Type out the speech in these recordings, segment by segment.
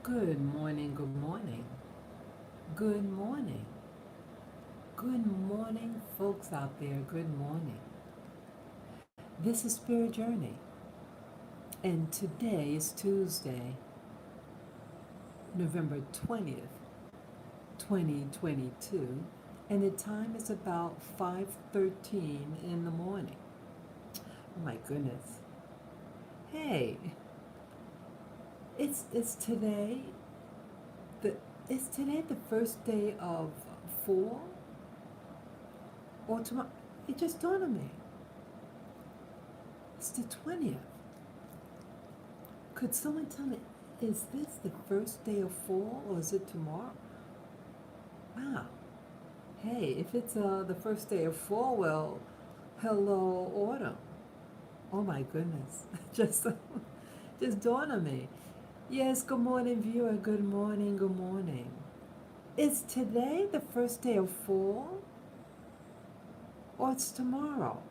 Good morning, good morning. Good morning. Good morning, folks out there. Good morning. This is Spirit Journey, and today is Tuesday, November 20th, 2022, and the time is about 5:13 in the morning. Oh my goodness. Hey, it's today the is today the first day of fall or tomorrow? It just dawned on me. It's the 20th. Could someone tell me, is this the first day of fall or is it tomorrow? Wow. Hey, if it's the first day of fall, well, hello, autumn. Oh my goodness. just dawned on me. Yes, good morning, viewer. Good morning, good morning. Is today the first day of fall or it's tomorrow?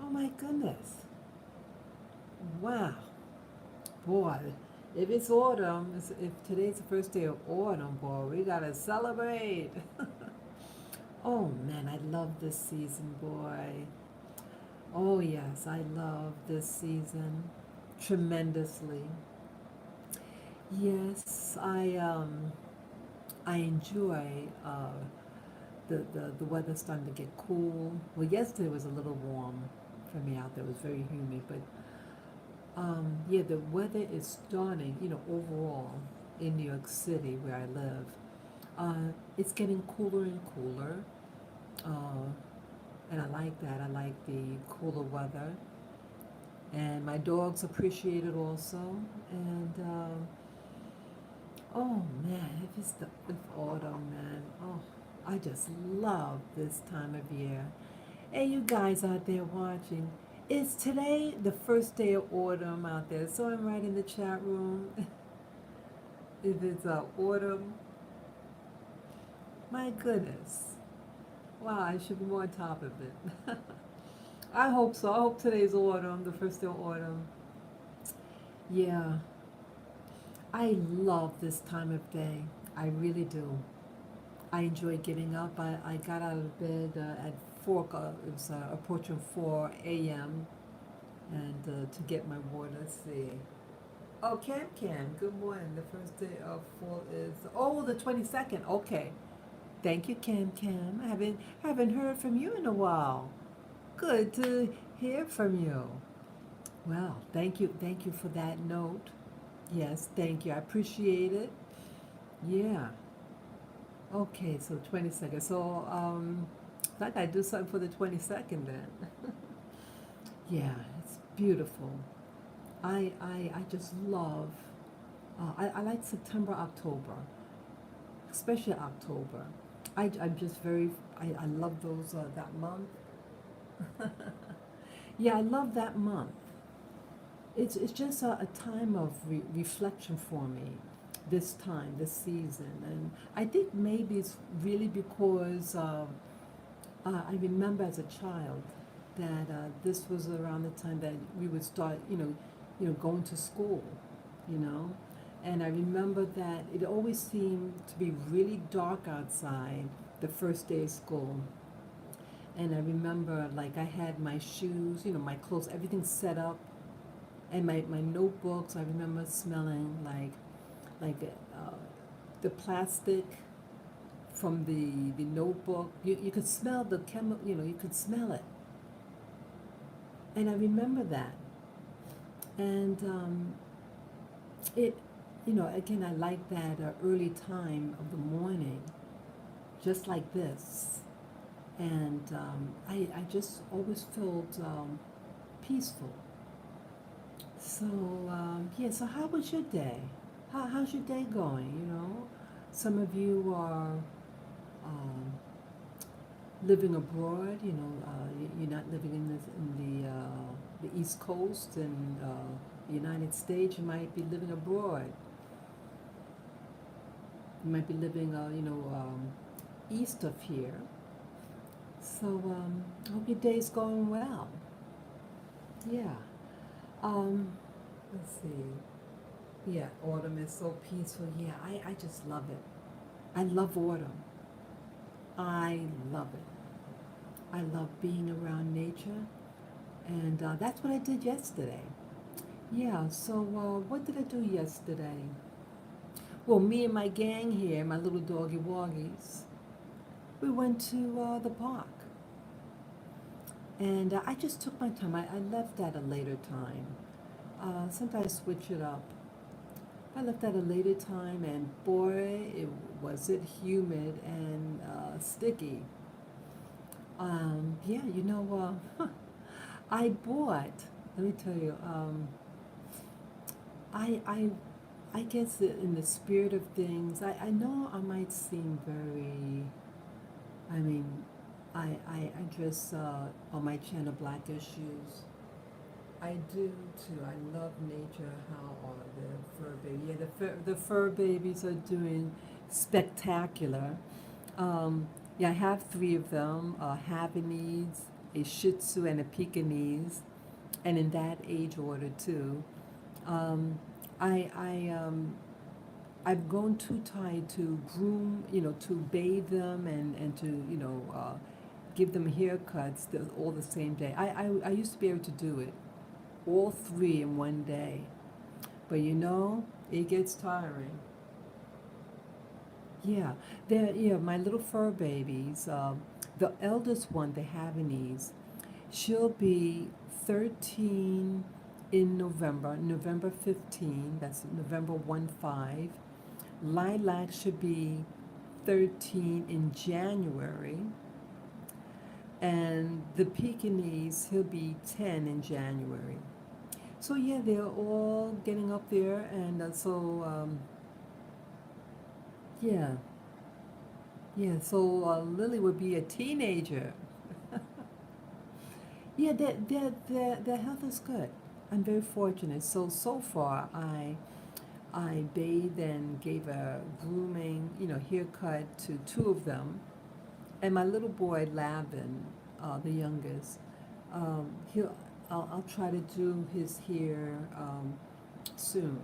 Oh my goodness. Wow. Boy, if it's autumn, if today's the first day of autumn, boy, we gotta celebrate. Oh man, I love this season, boy. Oh yes, I love this season tremendously. Yes, I enjoy the weather starting to get cool. Well, yesterday was a little warm for me out there. It was very humid, but yeah, the weather is starting. Overall in New York City where I live, it's getting cooler and cooler. Uh, and I like that. I like the cooler weather, and my dogs appreciate it also. And oh man, if autumn, man, oh, I just love this time of year. Hey, you guys out there watching, is today the first day of autumn out there? So I'm right in the chat room. If it's autumn, my goodness, wow, I should be more on top of it. I hope so. I hope today's autumn, the first day of autumn. Yeah, I love this time of day. I really do. I enjoy getting up. I got out of bed at 4, it was approaching 4 a.m. and to get my water. Let's see. Oh, Can, good morning. The first day of fall is, oh, the 22nd. Okay. Thank you, Can. I haven't heard from you in a while. Good to hear from you. Well, thank you for that note. Yes, thank you. I appreciate it. Yeah. Okay, so 22nd. So, I gotta do something for the 22nd then. Yeah, it's beautiful. I just love, I like September, October, especially October. I'm just I love that month. Yeah, I love that month. It's just a time of reflection for me, this time, this season. And I think maybe it's really because I remember as a child that this was around the time that we would start, going to school, you know. And I remember that it always seemed to be really dark outside the first day of school. And I remember, like, I had my shoes, my clothes, everything set up, and my notebooks. I remember smelling like the plastic from the notebook. You could smell the chemical, you could smell it. And I remember that. And it, again, I like that early time of the morning, just like this. And I just always felt peaceful. So, yeah, so how was your day? How's your day going? Some of you are um, living abroad. You're not living in the East Coast and the United States. You might be living abroad. You might be living, east of here. So, I hope your day's going well. Yeah. Um, let's see. Yeah, autumn is so peaceful. Yeah, I just love it. I love autumn. I love it. I love being around nature, and that's what I did yesterday. Yeah, so what did I do yesterday? Well, me and my gang here, my little doggy woggies, we went to the park. And I just took my time. I left at a later time. Sometimes switch it up. I left at a later time, and boy, was it humid and sticky. Yeah, I bought. Let me tell you. I I I guess that in the spirit of things, I know I might seem very. I mean, I dress on my channel Black Issues. I do too. I love nature. How are the fur babies? Yeah, the fur babies are doing spectacular. Yeah, I have three of them: a Havanese, a Shih Tzu, and a Pekingese, and in that age order too. Um, I I've grown too tired to groom, to bathe them and to give them haircuts all the same day. I used to be able to do it all three in one day. But it gets tiring. Yeah, my little fur babies. The eldest one, the Havanese, she'll be 13 in November, November 15. That's November 1/5. Lilac should be 13 in January, and the Pekingese, he'll be 10 in January. So yeah, they're all getting up there, and yeah, yeah. So Lily would be a teenager. Yeah, their health is good. I'm very fortunate. So far, I bathed and gave a grooming, haircut to two of them, and my little boy Lavin, the youngest, he'll I'll try to do his hair soon.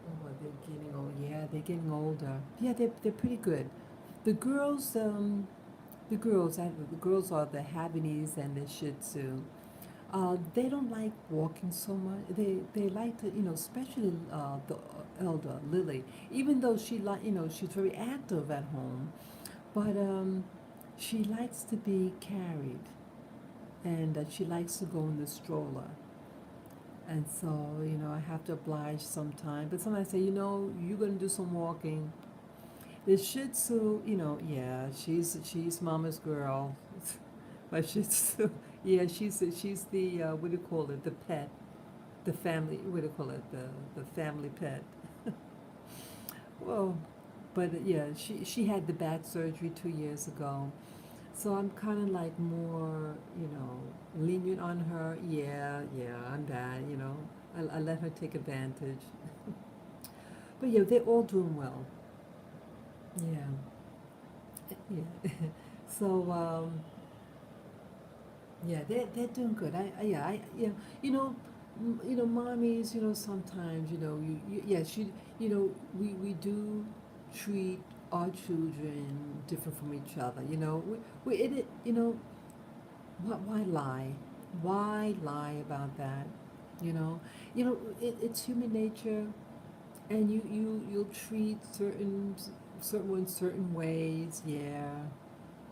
Oh, they're getting old. Yeah, they're getting older. Yeah, they're pretty good. The girls, the girls are the Havanese and the Shih Tzu. They don't like walking so much. They like to, especially the elder Lily. Even though she's very active at home, but she likes to be carried, and she likes to go in the stroller. And so, I have to oblige sometime. But sometimes I say, you're gonna do some walking. The Shih Tzu, yeah, she's mama's girl. My Shih Tzu, yeah, she's the what do you call it? The pet, the family. What do you call it? The family pet. Well, but yeah, she had the back surgery 2 years ago, so I'm kind of like more, lenient on her. Yeah, yeah, on that. I let her take advantage. But yeah, they're all doing well. Yeah, yeah. So yeah, they're doing good. Yeah, mommies, sometimes, yeah, we do treat our children different from each other. Why lie? Why lie about that? You know, it's human nature, and you'll treat certain ones certain ways. Yeah,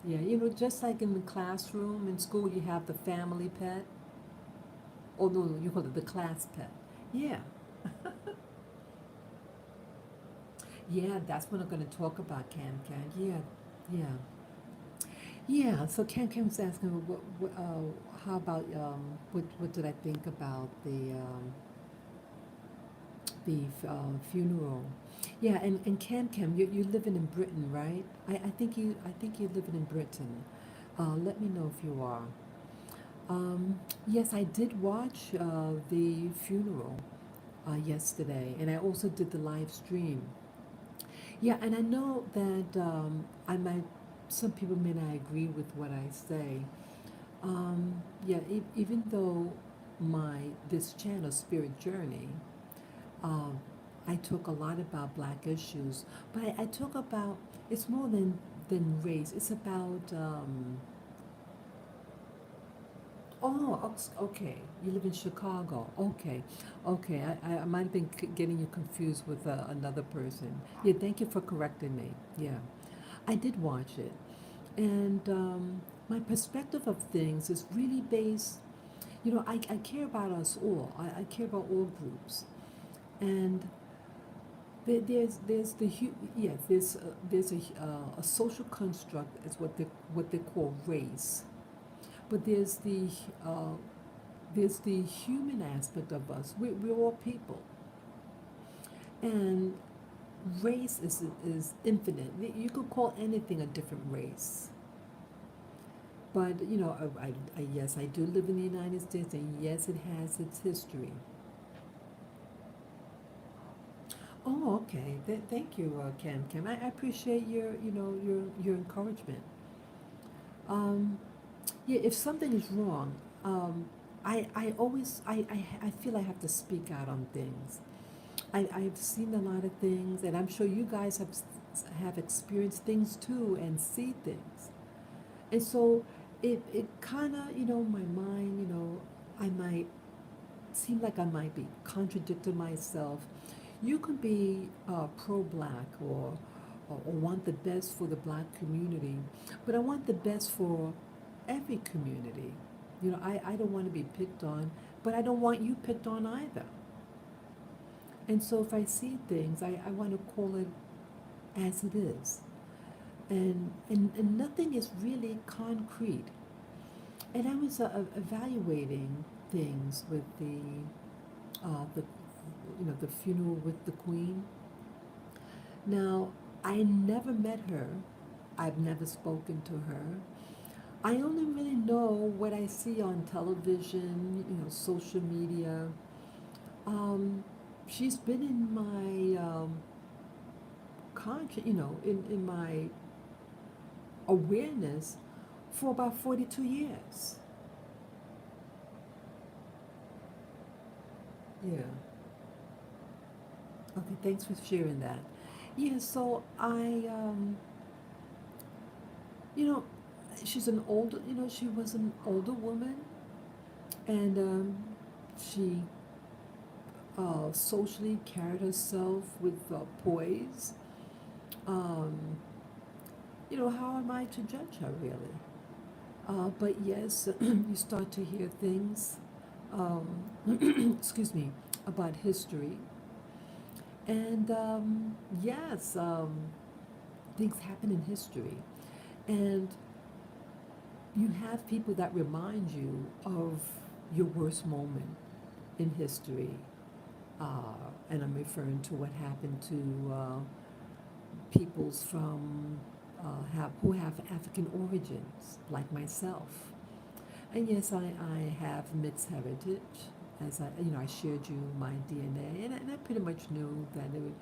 yeah, just like in the classroom in school, you have the family pet. Oh no, no, you call it the class pet. Yeah, yeah, that's what I'm going to talk about, Can Can. Yeah, yeah, yeah. So Can was asking me how about what did I think about the funeral? Yeah, and Can, you're living in Britain, right? I think you're living in Britain. Let me know if you are. Yes, I did watch the funeral yesterday, and I also did the live stream. Yeah, and I know that some people may not agree with what I say. Yeah, even though this channel, Spirit Journey, Um, I talk a lot about black issues, but I talk about it's more than race. It's about okay. You live in Chicago. Okay, okay. I might have been getting you confused with another person. Yeah, thank you for correcting me. Yeah, I did watch it, and my perspective of things is really based. You know, I care about us all. I care about all groups, and there's yeah, there's a social construct is what they call race, but uh, there's the human aspect of us. We're all people, and race is infinite. You could call anything a different race. But you know, yes, I do live in the United States, and yes, it has its history. Oh, okay. Thank you, Cam. Cam, I appreciate your encouragement. Um, yeah, if something is wrong, I always I feel I have to speak out on things. I've seen a lot of things, and I'm sure you guys have experienced things too and see things. And so it kind of, my mind, I might seem like I might be contradicting myself. You can be pro-black or want the best for the black community, but I want the best for every community. I don't want to be picked on, but I don't want you picked on either. And so if I see things, I want to call it as it is. And nothing is really concrete. And I was evaluating things with the the funeral with the Queen. Now, I never met her. I've never spoken to her. I only really know what I see on television, social media. Um, she's been in my in my awareness for about 42 years. Yeah. Okay, thanks for sharing that. Yeah, so you know, she was an older woman, and she socially carried herself with poise. Um, how am I to judge her, really? But yes, you start to hear things, excuse me, about history. And yes, things happen in history. And you have people that remind you of your worst moment in history. And I'm referring to what happened to peoples who have African origins, like myself. And yes, I have mixed heritage. As I shared you my DNA, and I pretty much knew that it would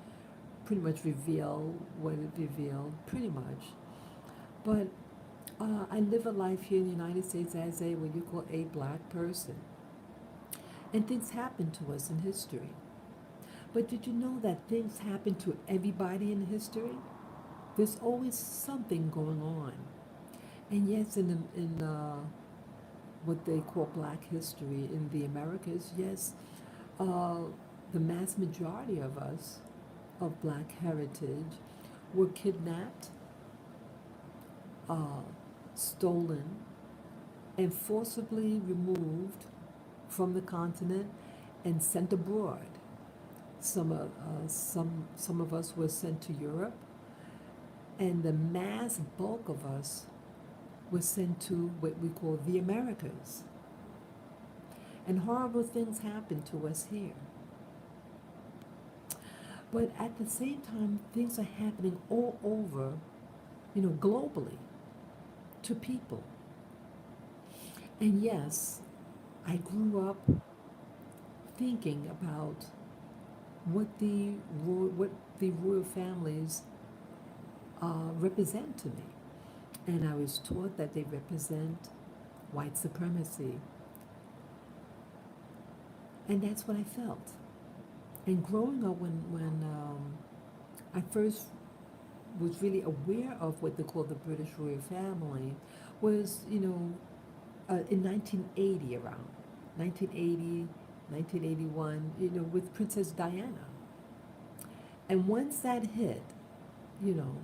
pretty much reveal what it revealed, pretty much. But I live a life here in the United States as a what you call a black person, and things happen to us in history. But did you know that things happen to everybody in history? There's always something going on. And yes, in what they call Black history in the Americas, yes, uh, the mass majority of us of Black heritage were kidnapped, uh, stolen, and forcibly removed from the continent and sent abroad. Some of us were sent to Europe, and the mass bulk of us were sent to what we call the Americas. And horrible things happened to us here. But at the same time, things are happening all over, globally to people. And yes, I grew up thinking about what the royal families represent to me. And I was taught that they represent white supremacy. And that's what I felt. And growing up, when I first was really aware of what they call the British royal family, was in 1980 around 1980, 1981, with Princess Diana. And once that hit, you know,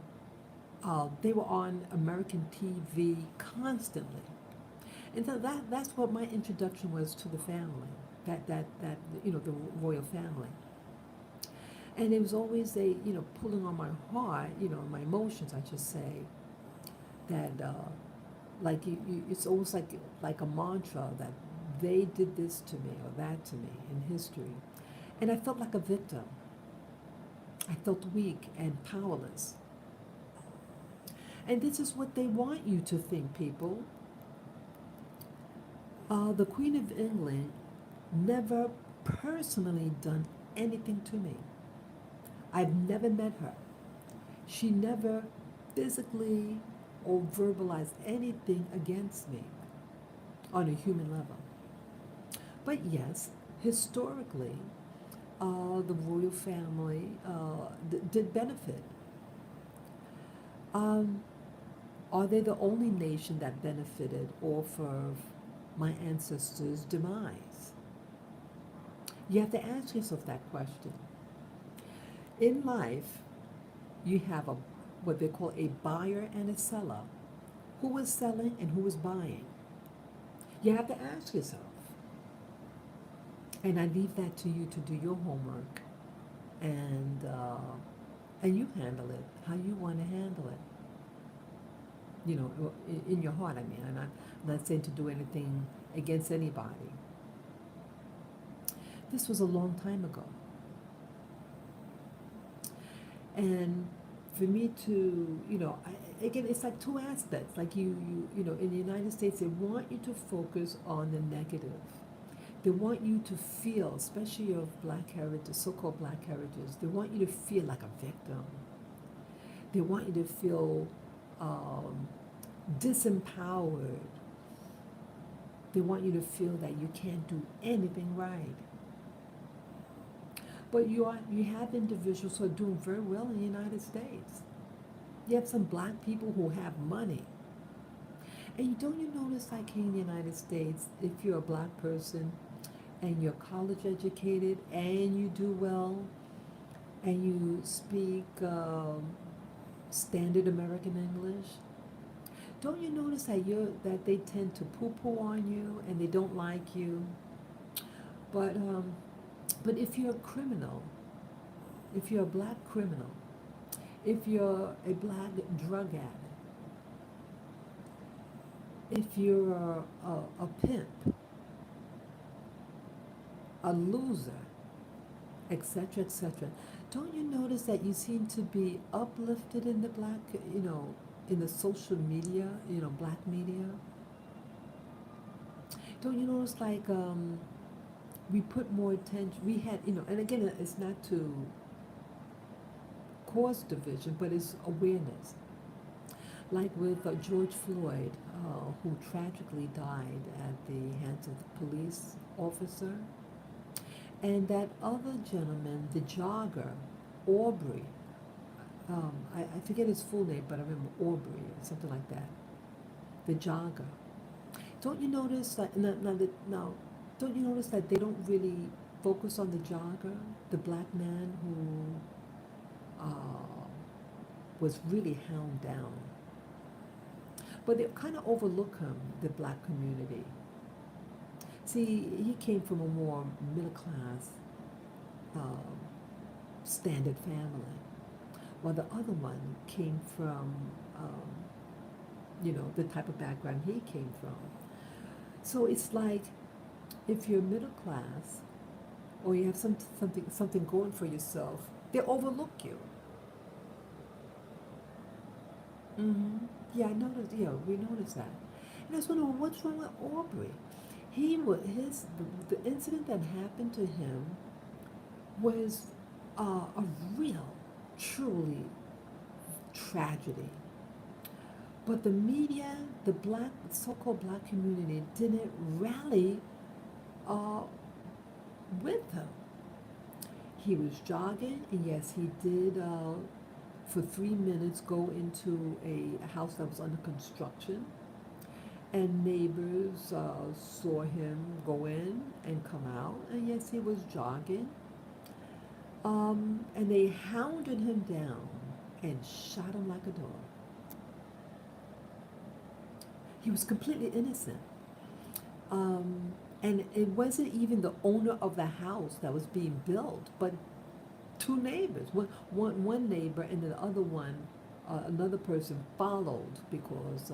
they were on American TV constantly. And so that's what my introduction was to the family, the royal family. And it was always pulling on my heart, my emotions, I should say, that it's almost like a mantra that they did this to me or that to me in history. And I felt like a victim. I felt weak and powerless. And this is what they want you to think, people. The Queen of England never personally done anything to me. I've never met her. She never physically or verbalized anything against me on a human level. But yes, historically, the royal family did benefit. Um, are they the only nation that benefited off of my ancestors' demise? You have to ask yourself that question. In life, you have what they call a buyer and a seller. Who is selling and who is buying? You have to ask yourself. And I leave that to you to do your homework, and you handle it how you want to handle it. In your heart. I mean, I'm not saying to do anything against anybody. This was a long time ago, and for me to, again, it's like two aspects. Like in the United States, they want you to focus on the negative. They want you to feel, especially of black heritage, so-called black heritage, they want you to feel like a victim. They want you to feel disempowered. They want you to feel that you can't do anything right. But you have individuals who are doing very well in the United States. You have some black people who have money. And don't you notice, like here in the United States, if you're a black person and you're college educated and you do well and you speak standard American English, don't you notice that they tend to poo-poo on you and they don't like you? But if you're a criminal, if you're a black criminal, if you're a black drug addict, if you're a pimp, a loser, etc., etc., don't you notice that you seem to be uplifted in the black, in the social media, black media? Don't you notice we put more attention, we had, and again, it's not to cause division, but it's awareness. Like with George Floyd, who tragically died at the hands of the police officer, and that other gentleman, the jogger, Aubrey, I forget his full name, but I remember Aubrey, or something like that, the jogger. Don't you notice that, now, don't you notice that they don't really focus on the jogger, the black man who was really hound down? But they kind of overlook him, the black community. See, he came from a more middle class, um, standard family, while the other one came from, the type of background he came from. So it's like if you're middle class or you have something going for yourself, they overlook you. Mm-hmm. Yeah, I noticed. Yeah, we noticed that. And I was wondering, what's wrong with Aubrey? The incident that happened to him was a real, truly tragedy. But the media, the so-called black community, didn't rally uh, with him. He was jogging, and yes, he did, for 3 minutes, go into a house that was under construction. And neighbors saw him go in and come out, and yes, he was jogging. And they hounded him down and shot him like a dog. He was completely innocent. And it wasn't even the owner of the house that was being built, but two neighbors. One neighbor, and the other one, another person followed because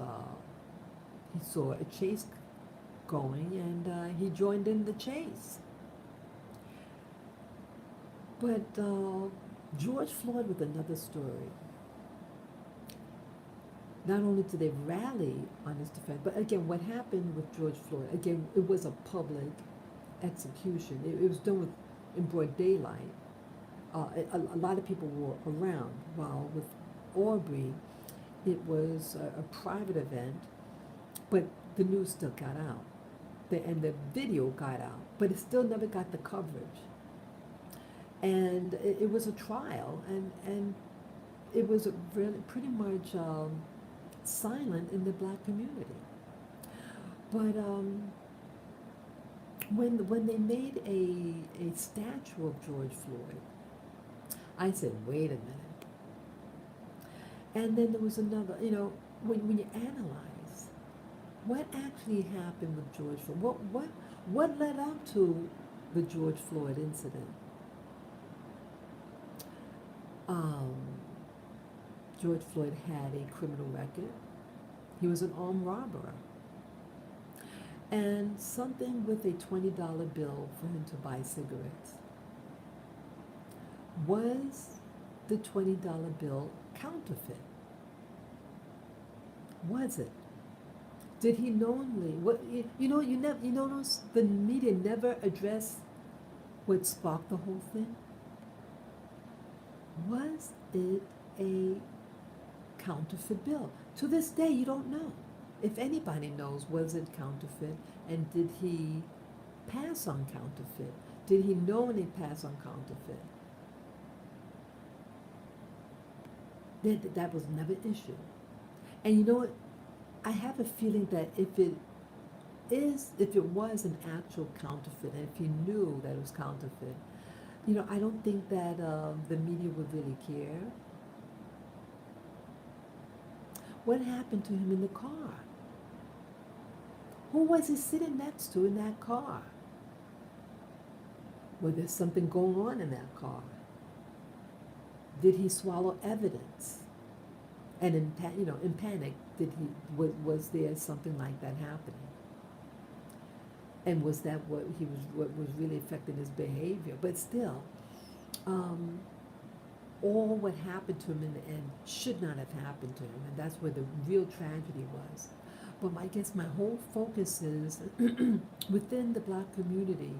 he saw a chase going, and he joined in the chase. But George Floyd was another story. Not only did they rally on his defense, but again, what happened with George Floyd, again, it was a public execution. It was done in broad daylight. A lot of people were around, while with Aubrey, it was a private event, but the news still got out. And the video got out, but it still never got the coverage. And it was a trial, and it was really pretty much silent in the black community. But when they made a statue of George Floyd, I said, wait a minute. And then there was another, when you analyze what actually happened with George Floyd, what led up to the George Floyd incident? George Floyd had a criminal record. He was an armed robber. And something with a $20 bill for him to buy cigarettes. Was the $20 bill counterfeit? Was it? Did he knowingly? You notice the media never addressed what sparked the whole thing. Was it a counterfeit bill? To this day, you don't know. If anybody knows, was it counterfeit, and did he pass on counterfeit? Did he knowingly pass on counterfeit? That was never issued. And you know what? I have a feeling that if it was an actual counterfeit, and if he knew that it was counterfeit, I don't think that the media would really care. What happened to him in the car? Who was he sitting next to in that car? Was there something going on in that car? Did he swallow evidence? And in panic, was there something like that happening? And was that what was really affecting his behavior? But still, all what happened to him in the end should not have happened to him, and that's where the real tragedy was. But I guess my whole focus is within the black community.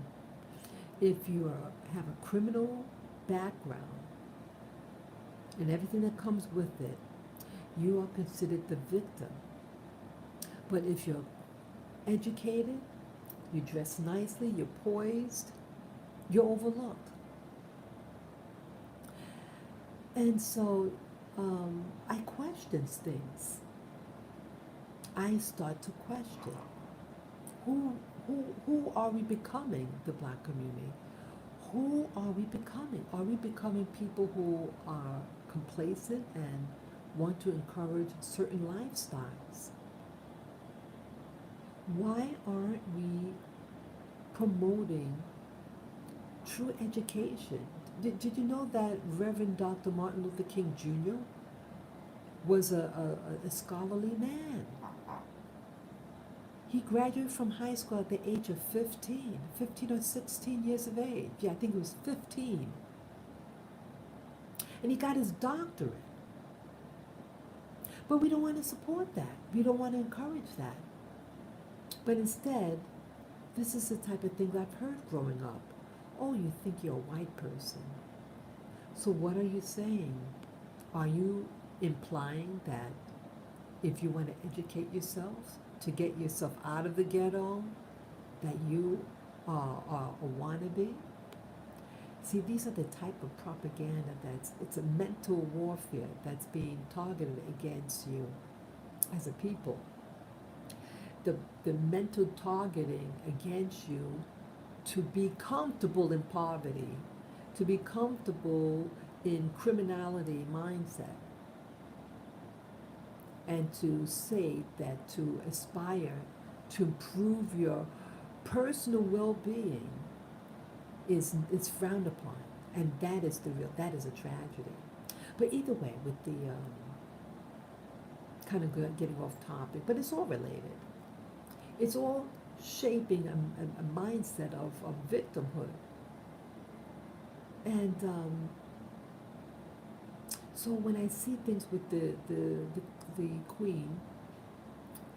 If you have a criminal background and everything that comes with it, you are considered the victim. But if you're educated, you dress nicely, you're poised, you're overlooked. And so I question things. I start to question who are we becoming, the black community? Who are we becoming? Are we becoming people who are complacent and want to encourage certain lifestyles? Why aren't we promoting true education? Did you know that Reverend Dr. Martin Luther King Jr. was a scholarly man? He graduated from high school at the age of 15 or 16 years of age. Yeah, I think it was 15. And he got his doctorate. But we don't want to support that. We don't want to encourage that. But instead, this is the type of thing I've heard growing up. Oh, you think you're a white person. So what are you saying? Are you implying that if you want to educate yourself, to get yourself out of the ghetto, that you are a wannabe? See, these are the type of propaganda it's a mental warfare that's being targeted against you as a people. The, the mental targeting against you to be comfortable in poverty, to be comfortable in criminality mindset, and to say that to aspire to improve your personal well-being is frowned upon, and that is a tragedy. But either way, with the kind of getting off topic, but it's all related. It's all shaping a mindset of victimhood, and so when I see things with the Queen,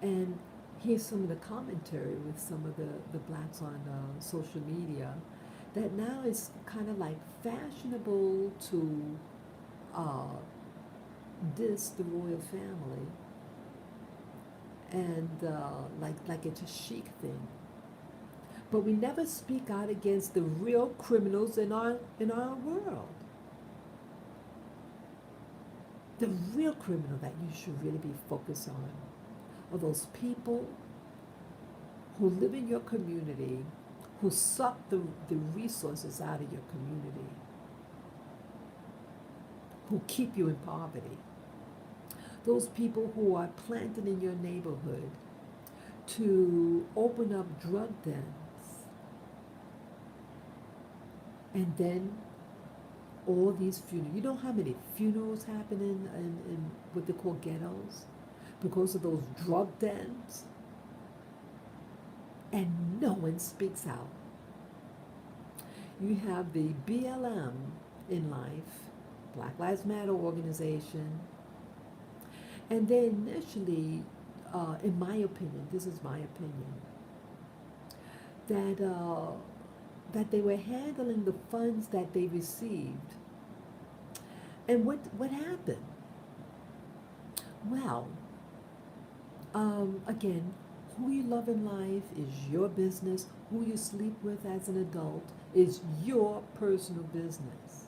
and hear some of the commentary with some of the blacks on social media, that now it's kind of like fashionable to uh, diss the royal family, and like it's a chic thing. But we never speak out against the real criminals in our world. The real criminal that you should really be focused on are those people who live in your community, who suck the resources out of your community, who keep you in poverty. Those people who are planted in your neighborhood to open up drug dens, and then all these funerals. You know how many funerals happen in what they call ghettos because of those drug dens? And no one speaks out. You have the BLM in life, Black Lives Matter organization, and they initially, in my opinion, this is my opinion, that they were handling the funds that they received. And what happened? Well, again, who you love in life is your business. Who you sleep with as an adult is your personal business.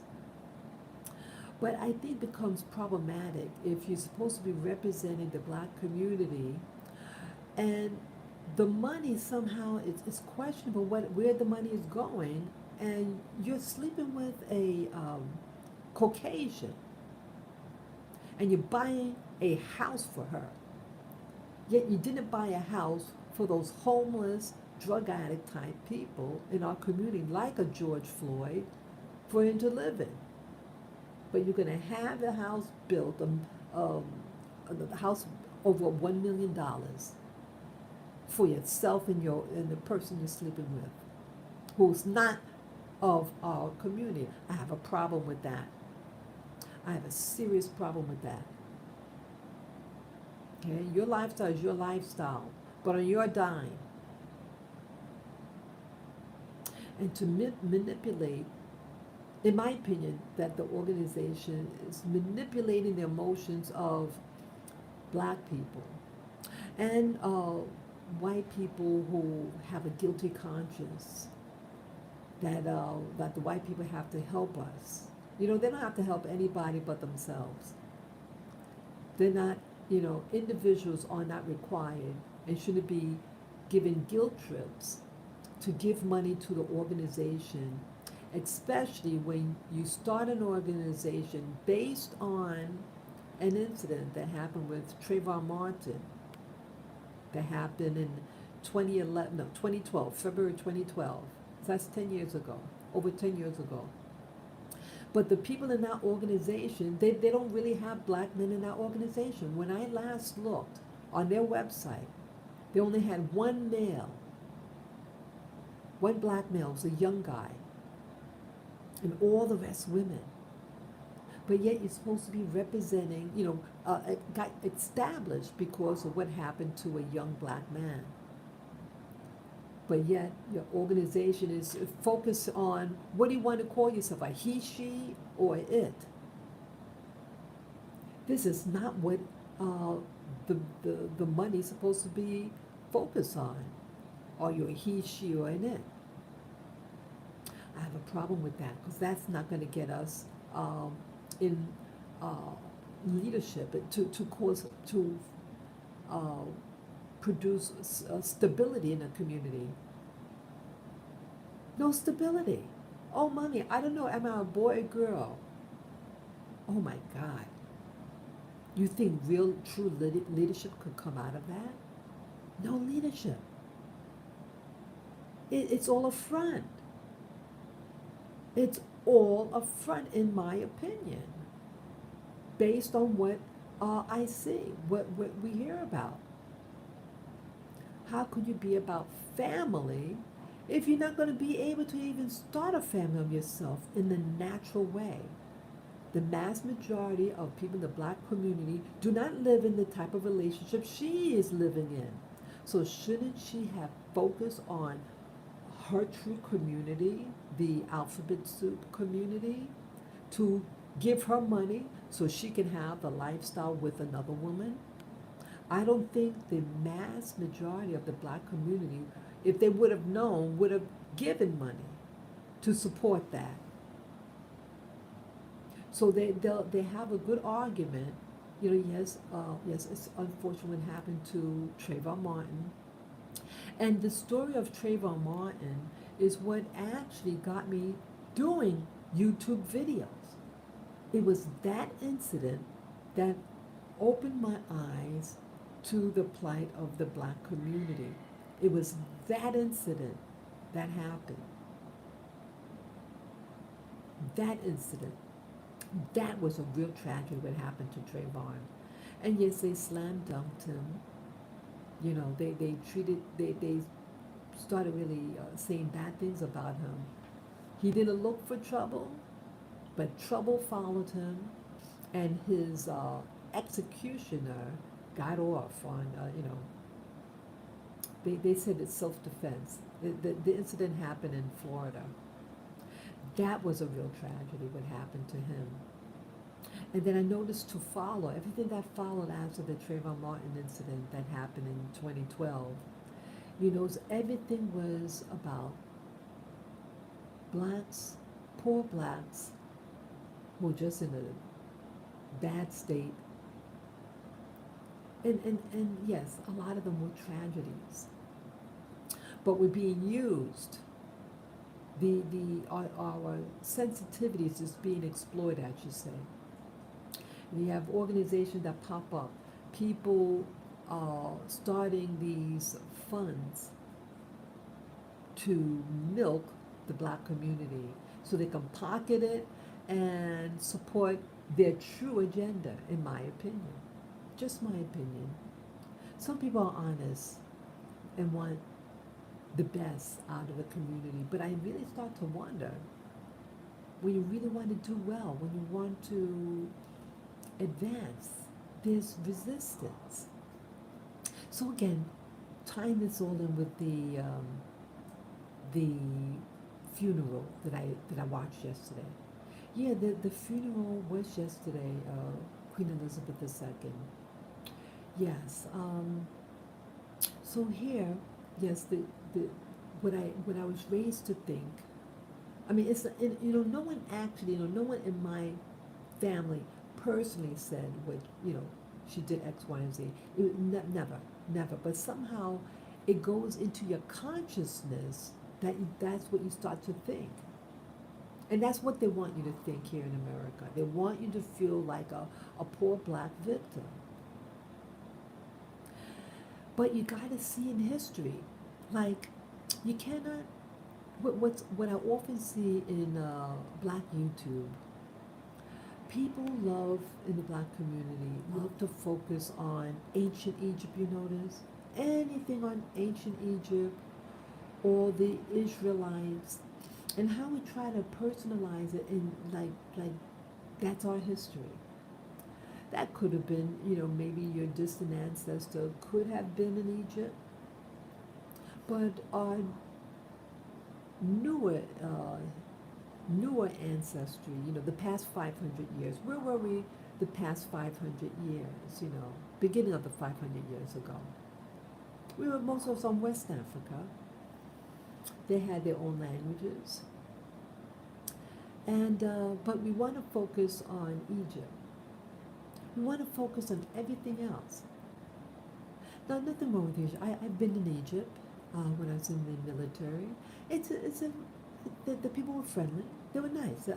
But I think it becomes problematic if you're supposed to be representing the black community, and the money somehow it's questionable where the money is going, and you're sleeping with a Caucasian, and you're buying a house for her. Yet you didn't buy a house for those homeless, drug addict type people in our community, like a George Floyd, for him to live in. But you're going to have the house built, the house over $1 million for yourself and the person you're sleeping with, who's not of our community. I have a problem with that. I have a serious problem with that. Okay, your lifestyle is your lifestyle, but on your dime. And to manipulate, in my opinion, that the organization is manipulating the emotions of black people and white people who have a guilty conscience, that the white people have to help us. You know, they don't have to help anybody but themselves. They're not, individuals are not required and shouldn't be given guilt trips to give money to the organization, especially when you start an organization based on an incident that happened with Trayvon Martin, that happened in 2012, February 2012. So that's 10 years ago, over 10 years ago. But the people in that organization, they don't really have black men in that organization. When I last looked on their website, they only had one male, one black male, was a young guy, and all the rest women. But yet you're supposed to be representing, got established because of what happened to a young black man. But yet your organization is focused on, what do you want to call yourself, a he, she, or it? This is not what the money's supposed to be focused on. Are you a he, she, or an it? I have a problem with that because that's not going to get us in uh, leadership to cause to uh, produce stability in a community. No stability. Oh, mommy, I don't know, am I a boy or girl? Oh my God. You think real, true leadership could come out of that? No leadership. It's all a front. It's all a front, in my opinion, based on what I see, what we hear about. How could you be about family if you're not going to be able to even start a family of yourself in the natural way? The mass majority of people in the black community do not live in the type of relationship she is living in. So shouldn't she have focused on her true community, the alphabet soup community, to give her money so she can have the lifestyle with another woman? I don't think the mass majority of the black community, if they would have known, would have given money to support that. So they have a good argument. You know, yes, it's unfortunate what happened to Trayvon Martin. And the story of Trayvon Martin is what actually got me doing YouTube videos. It was that incident that opened my eyes to the plight of the black community. It was that incident that happened. That incident. That was a real tragedy what happened to Trayvon. And yes, they slam dunked him. You know, they started really saying bad things about him. He didn't look for trouble, but trouble followed him, and his executioner got off on, they said it's self-defense. The incident happened in Florida. That was a real tragedy what happened to him. And then I noticed to follow, everything that followed after the Trayvon Martin incident that happened in 2012, you know, everything was about blacks, poor blacks, who were just in a bad state. And yes, a lot of them were tragedies. But we're being used. Our sensitivities is being exploited, I should say. You have organizations that pop up, people starting these funds to milk the black community so they can pocket it and support their true agenda, in my opinion. Just my opinion. Some people are honest and want the best out of a community, but I really start to wonder, when you really want to do well, when you want to advance, there's resistance. So again, tying this all in with the funeral that I watched yesterday. Yeah, the funeral was yesterday, Queen Elizabeth II. Yes. So here, yes, the what I was raised to think. I mean, no one actually, no one in my family personally said what, she did X, Y, and Z. Never. But somehow it goes into your consciousness that's what you start to think. And that's what they want you to think here in America. They want you to feel like a poor black victim. But you got to see in history, like, you cannot, what I often see in black YouTube, people love, in the black community, love to focus on ancient Egypt, you notice? Anything on ancient Egypt or the Israelites, and how we try to personalize it in like that's our history. That could have been, maybe your distant ancestor could have been in Egypt, but our newer ancestry, the past 500 years, where were we the past 500 years, beginning of the 500 years ago? We were most of us on West Africa. They had their own languages. And but we want to focus on Egypt. We want to focus on everything else. Now, nothing wrong with Egypt. I've been in Egypt when I was in the military. The people were friendly. They were nice. The,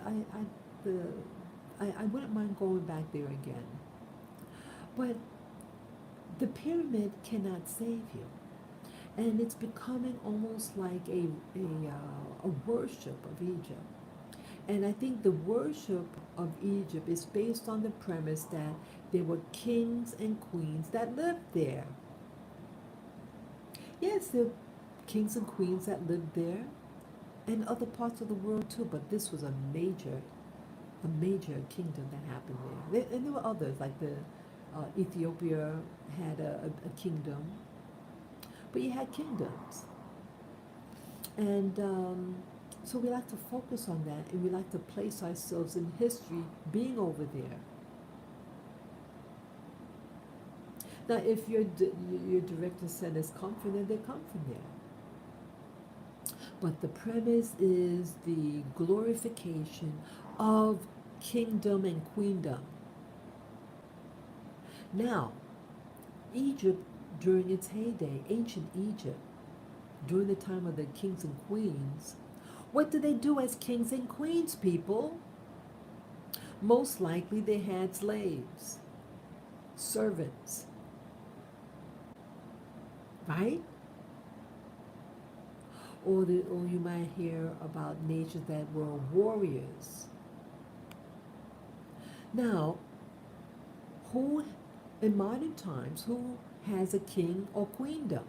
I wouldn't mind going back there again. But the pyramid cannot save you. And it's becoming almost like a worship of Egypt. And I think the worship of Egypt is based on the premise that there were kings and queens that lived there. Yes, there were kings and queens that lived there and other parts of the world too, but this was a major kingdom that happened there. And there were others, like the Ethiopia had a kingdom, but you had kingdoms. And so we like to focus on that, and we like to place ourselves in history being over there. Now, if your director said it's come from there, they come from there. But the premise is the glorification of kingdom and queendom. Now, Egypt, during its heyday, ancient Egypt, during the time of the kings and queens, what did they do as kings and queens, people? Most likely they had slaves, servants, right? Or you might hear about nations that were warriors. Now, who, in modern times, who has a king or queendom?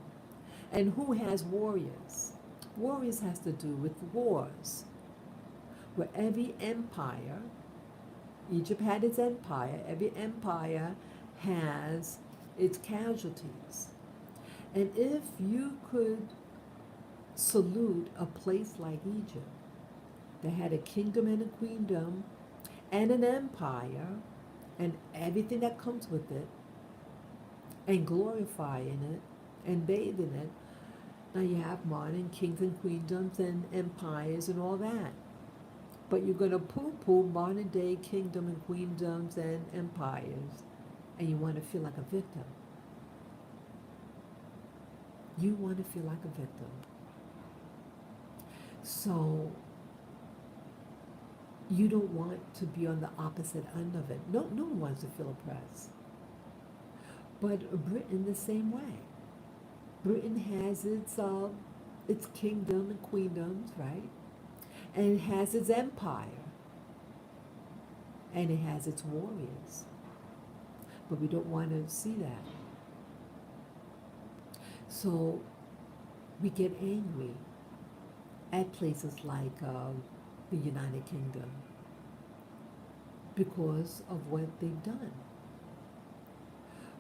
And who has warriors? Warriors has to do with wars, where every empire, Egypt had its empire, every empire has its casualties. And if you could salute a place like Egypt that had a kingdom and a queendom and an empire and everything that comes with it, and glorify in it and bathe in it, now you have modern kings and queendoms and empires and all that. But you're going to poo-poo modern day kingdom and queendoms and empires, and you want to feel like a victim. You want to feel like a victim. So you don't want to be on the opposite end of it. No one wants to feel oppressed. But Britain the same way. Britain has its kingdom and queendoms, right? And it has its empire. And it has its warriors. But we don't want to see that. So we get angry at places like the United Kingdom because of what they've done.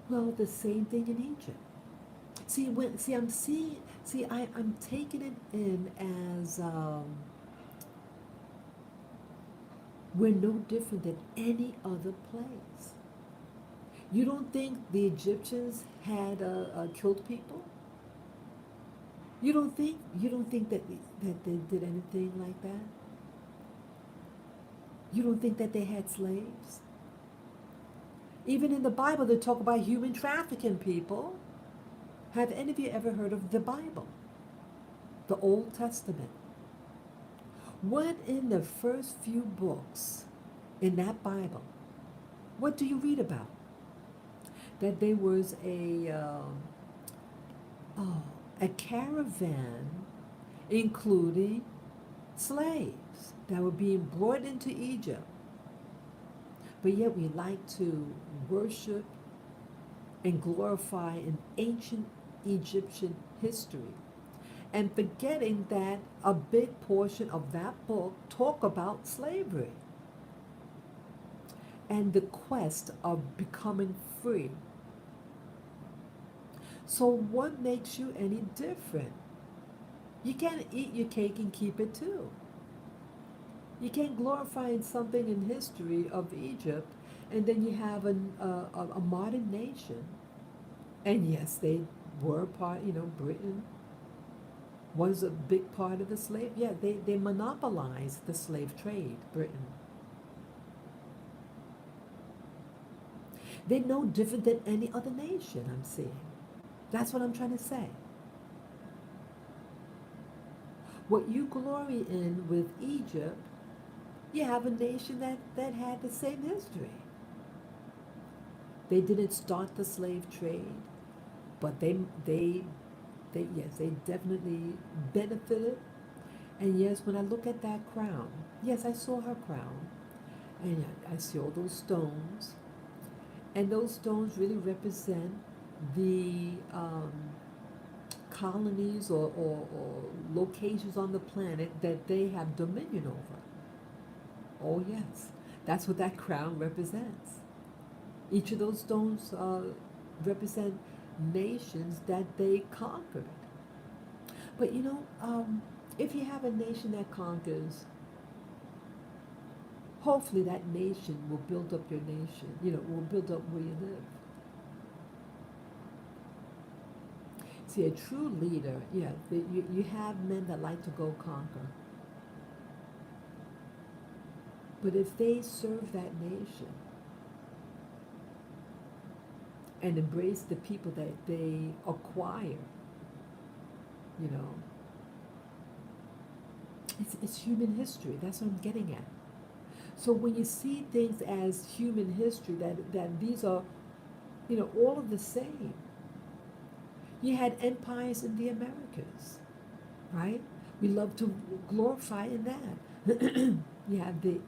Well, the same thing in Egypt. I'm taking it in as we're no different than any other place. You don't think the Egyptians had killed people? You don't think that they did anything like that? You don't think that they had slaves? Even in the Bible, they talk about human trafficking, people. Have any of you ever heard of the Bible? The Old Testament. What in the first few books in that Bible, what do you read about? That there was a caravan including slaves that were being brought into Egypt. But yet we like to worship and glorify an ancient Egyptian history, and forgetting that a big portion of that book talk about slavery and the quest of becoming free. So what makes you any different? You can't eat your cake and keep it too. You can't glorify something in history of Egypt, and then you have a modern nation. And yes, they were part, Britain. Was a big part of the slave. Yeah, they monopolized the slave trade, Britain. They're no different than any other nation, I'm seeing. That's what I'm trying to say. What you glory in with Egypt, you have a nation that had the same history. They didn't start the slave trade, but they yes, they definitely benefited. And yes, when I look at that crown, yes, I saw her crown, and I see all those stones, and those stones really represent the colonies or locations on the planet that they have dominion over. Oh, yes, that's what that crown represents. Each of those stones represent nations that they conquered. But if you have a nation that conquers, hopefully that nation will build up your nation, will build up where you live. See, a true leader, yeah, you have men that like to go conquer. But if they serve that nation and embrace the people that they acquire, you know, it's human history. That's what I'm getting at. So when you see things as human history, that these are, all of the same. You had empires in the Americas, right? We love to glorify in that. You have the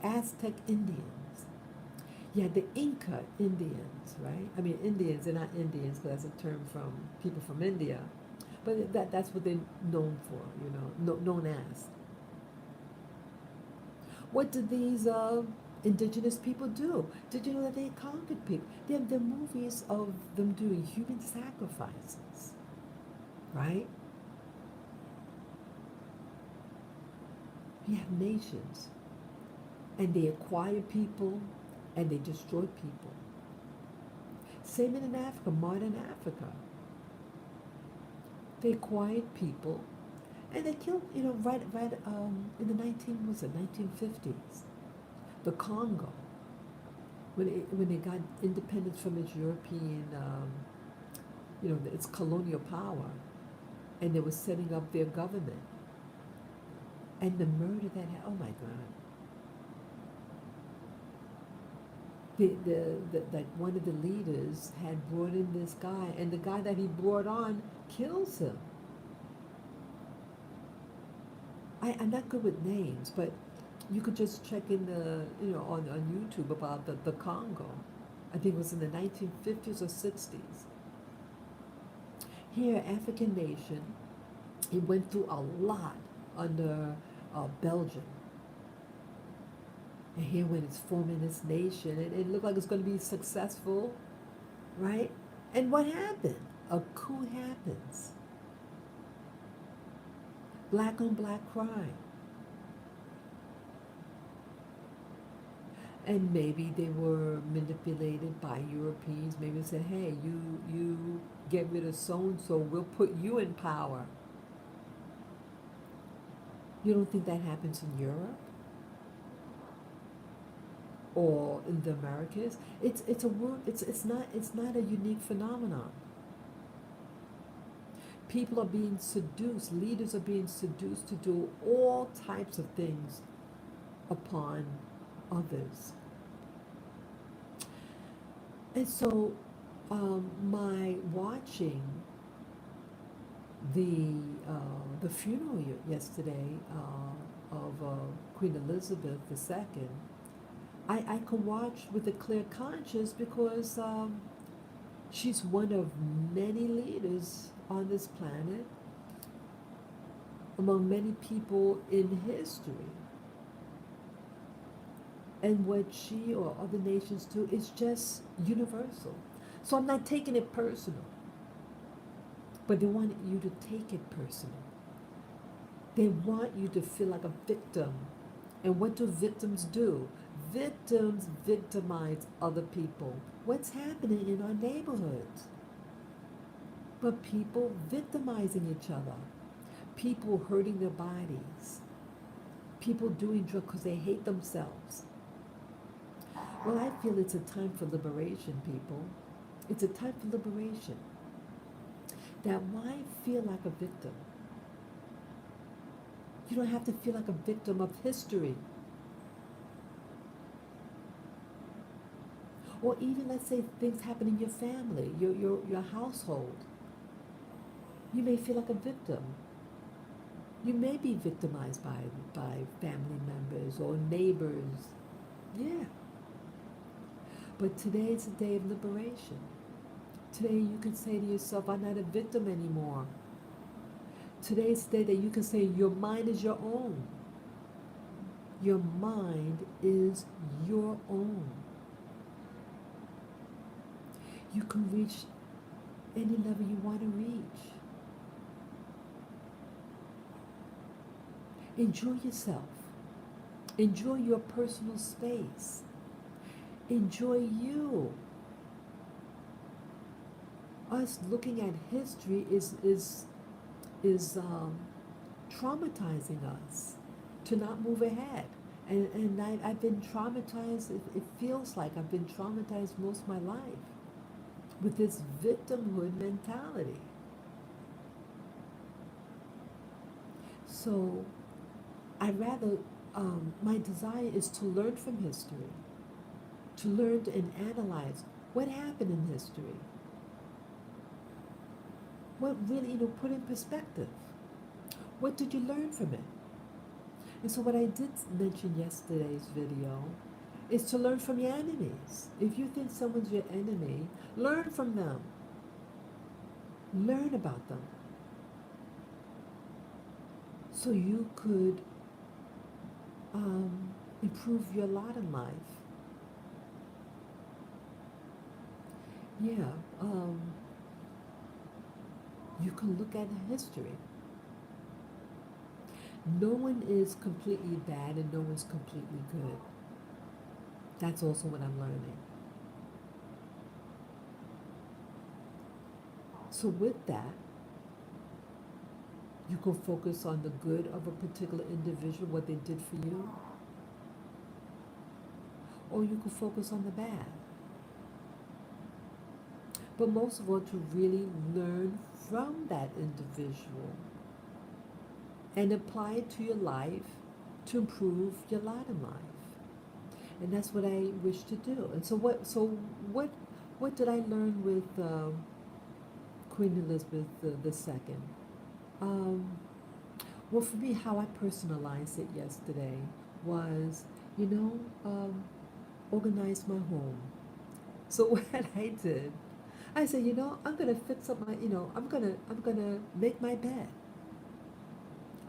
Aztec Indians. You had the Inca Indians, right? I mean, Indians are not Indians, because that's a term from people from India. But that's what they're known for, known as. What did these indigenous people do? Did you know that they conquered people? There are movies of them doing human sacrifices, right? You have nations, and they acquire people, and they destroy people. Same in Africa, modern Africa. They acquired people, and they killed, right in the 1950s, the Congo, when they got independence from its European, its colonial power, and they were setting up their government, and the murder that had, oh my God. Like one of the leaders had brought in this guy, and the guy that he brought on kills him. I'm not good with names, but you could just check in on YouTube about the Congo. I think it was in the 1950s or 60s. Here, African nation, it went through a lot under Belgium. And here, when it's forming this nation, it looked like it's going to be successful, right? And what happened? A coup happens. Black on black crime. And maybe they were manipulated by Europeans. Maybe they said, hey, you get rid of so-and-so, we'll put you in power. You don't think that happens in Europe? Or in the Americas? It's a word, it's not a unique phenomenon. People are being seduced, leaders are being seduced to do all types of things upon others. And so, my watching the funeral yesterday of Queen Elizabeth II, I can watch with a clear conscience, because she's one of many leaders on this planet, among many people in history. And what she or other nations do is just universal. So I'm not taking it personal, but they want you to take it personal. They want you to feel like a victim. And what do victims do? Victims victimize other people. What's happening in our neighborhoods? But people victimizing each other. people hurting their bodies, people doing drugs because they hate themselves. Well, I feel it's a time for liberation, people. It's a time for liberation. That why feel like a victim? You don't have to feel like a victim of history. Or even, let's say, things happen in your family, your household. You may feel like a victim. You may be victimized by family members or neighbors. Yeah. But today is a day of liberation. Today you can say to yourself, I'm not a victim anymore. Today is the day that you can say your mind is your own. Your mind is your own. You can reach any level you want to reach. Enjoy yourself. Enjoy your personal space. Enjoy you. Us looking at history is traumatizing us to not move ahead. And I've been traumatized, it feels like I've been traumatized most of my life with this victimhood mentality. So I rather, my desire is to learn from history, to learn and analyze what happened in history. What really, put in perspective. What did you learn from it? And so what I did mention yesterday's video is to learn from your enemies. If you think someone's your enemy, learn from them. Learn about them. So you could improve your lot in life. Yeah, you can look at history. No one is completely bad and no one's completely good. That's also what I'm learning. So with that, you can focus on the good of a particular individual, what they did for you, or you can focus on the bad. But most of all, to really learn from that individual and apply it to your life to improve your lot in life. And that's what I wish to do. And so what did I learn with Queen Elizabeth II? Well, for me, how I personalized it yesterday was, organize my home. So what I did, I said, I'm gonna fix up my, I'm gonna make my bed.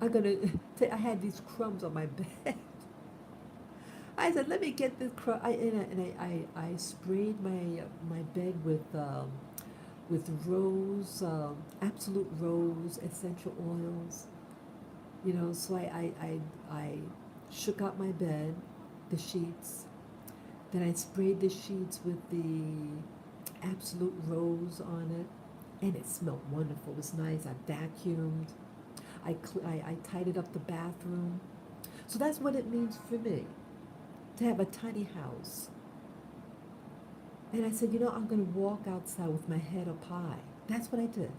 I'm gonna. I had these crumbs on my bed. I said, let me get this crumb. I sprayed my bed with rose, absolute rose essential oils. So I shook out my bed, the sheets. Then I sprayed the sheets with the absolute rose on it, and it smelled wonderful. It was nice. I vacuumed. I tidied up the bathroom. So that's what it means for me to have a tiny house. And I said, I'm going to walk outside with my head up high. That's what I did.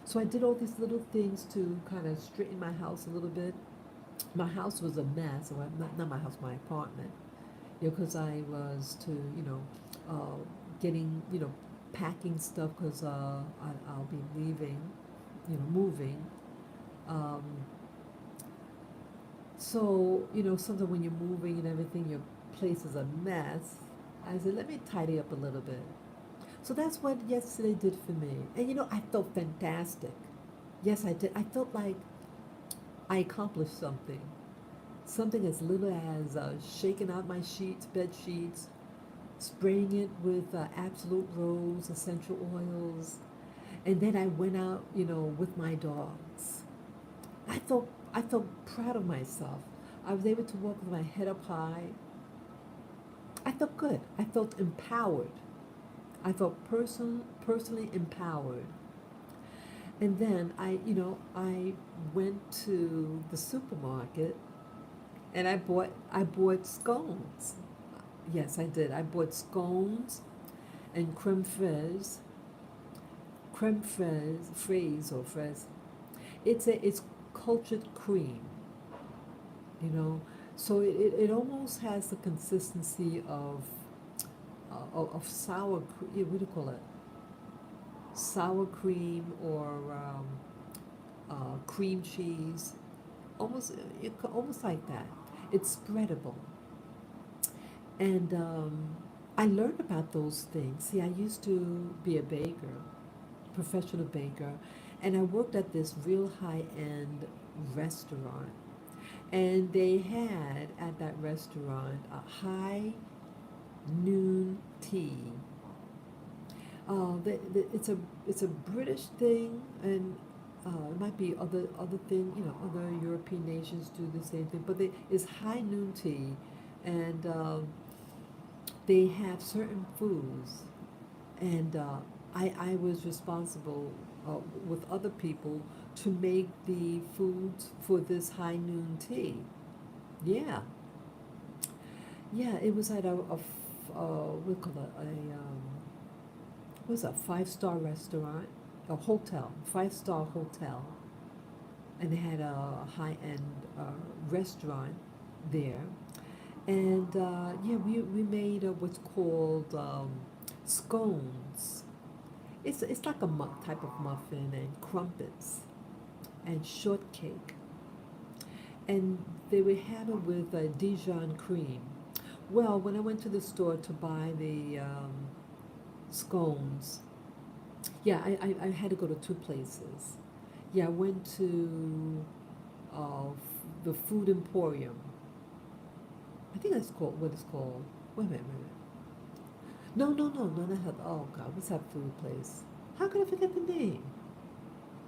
So I did all these little things to kind of straighten my house a little bit. My house was a mess. Well, not my house, my apartment. Because I was getting, packing stuff because I'll be leaving, moving. So, sometimes when you're moving and everything, your place is a mess. I said, let me tidy up a little bit. So that's what yesterday did for me. And, I felt fantastic. Yes, I did. I felt like I accomplished something. Something as little as shaking out my sheets, bed sheets, spraying it with absolute rose, essential oils. And then I went out, with my dogs. I felt proud of myself. I was able to walk with my head up high. I felt good. I felt empowered. I felt personally empowered. And then I went to the supermarket and I bought scones. Yes, I did. I bought scones and creme fraise. It's cultured cream, you know. So it almost has the consistency of sour. What do you call it? Sour cream or cream cheese. Almost like that. It's spreadable. And I learned about those things. See, I used to be a baker, professional baker, and I worked at this real high end restaurant. And they had at that restaurant a high noon tea. It's a British thing, and it might be other thing. Other European nations do the same thing. But it's high noon tea, and they have certain foods, and I was responsible with other people to make the foods for this high noon tea. Yeah, yeah, it was at what do you call it, what was that, 5-star restaurant, a hotel, 5-star hotel, and they had a high-end restaurant there. And yeah, we made what's called scones. It's like a type of muffin, and crumpets and shortcake. And they would have it with Dijon cream. Well, when I went to the store to buy the scones, yeah, I had to go to two places. Yeah, I went to the Food Emporium. I think that's called what it's called. Wait a minute, wait a minute. No, no, no, no, not health. Oh God, what's that food place? How could I forget the name?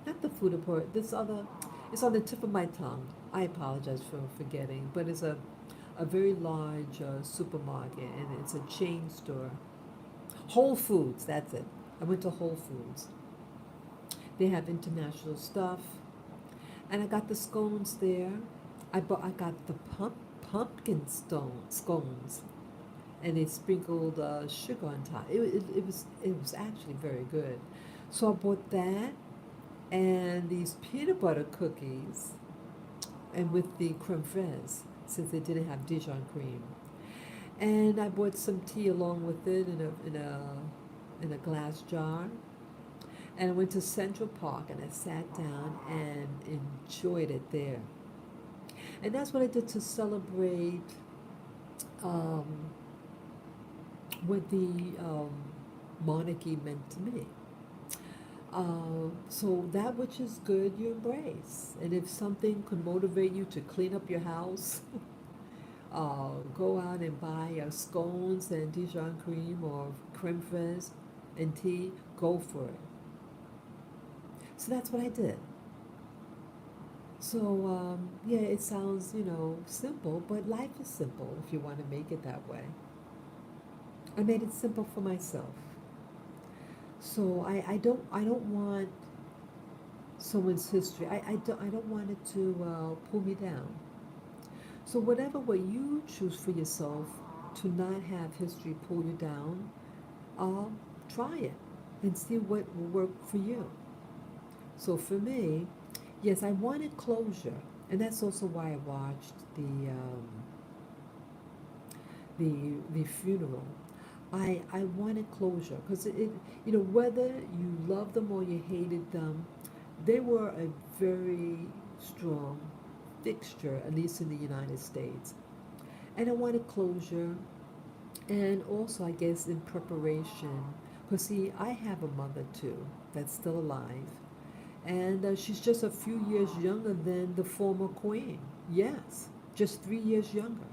Not the Food Emporium. This other, it's on the tip of my tongue. I apologize for forgetting, but it's a very large supermarket, and it's a chain store. Whole Foods, that's it. I went to Whole Foods. They have international stuff, and I got the scones there. I got the pumpkin stone scones, and they sprinkled sugar on top. It was actually very good. So I bought that and these peanut butter cookies, and with the creme fraise, since they didn't have Dijon cream. And I bought some tea along with it in a glass jar. And I went to Central Park and I sat down and enjoyed it there. And that's what I did to celebrate um, what the monarchy meant to me. So that which is good, you embrace. And if something could motivate you to clean up your house, go out and buy scones and Dijon cream or creme fraise and tea, go for it. So that's what I did. So yeah, it sounds simple, but life is simple if you want to make it that way. I made it simple for myself. So I don't want someone's history. I don't want it to pull me down. So whatever way you choose for yourself to not have history pull you down, uh, try it and see what will work for you. So for me, yes, I wanted closure, and that's also why I watched the funeral. I wanted closure because whether you loved them or you hated them, they were a very strong fixture, at least in the United States. And I wanted closure, and also I guess in preparation, because see, I have a mother too that's still alive, and she's just a few years younger than the former queen. Yes, just 3 years younger.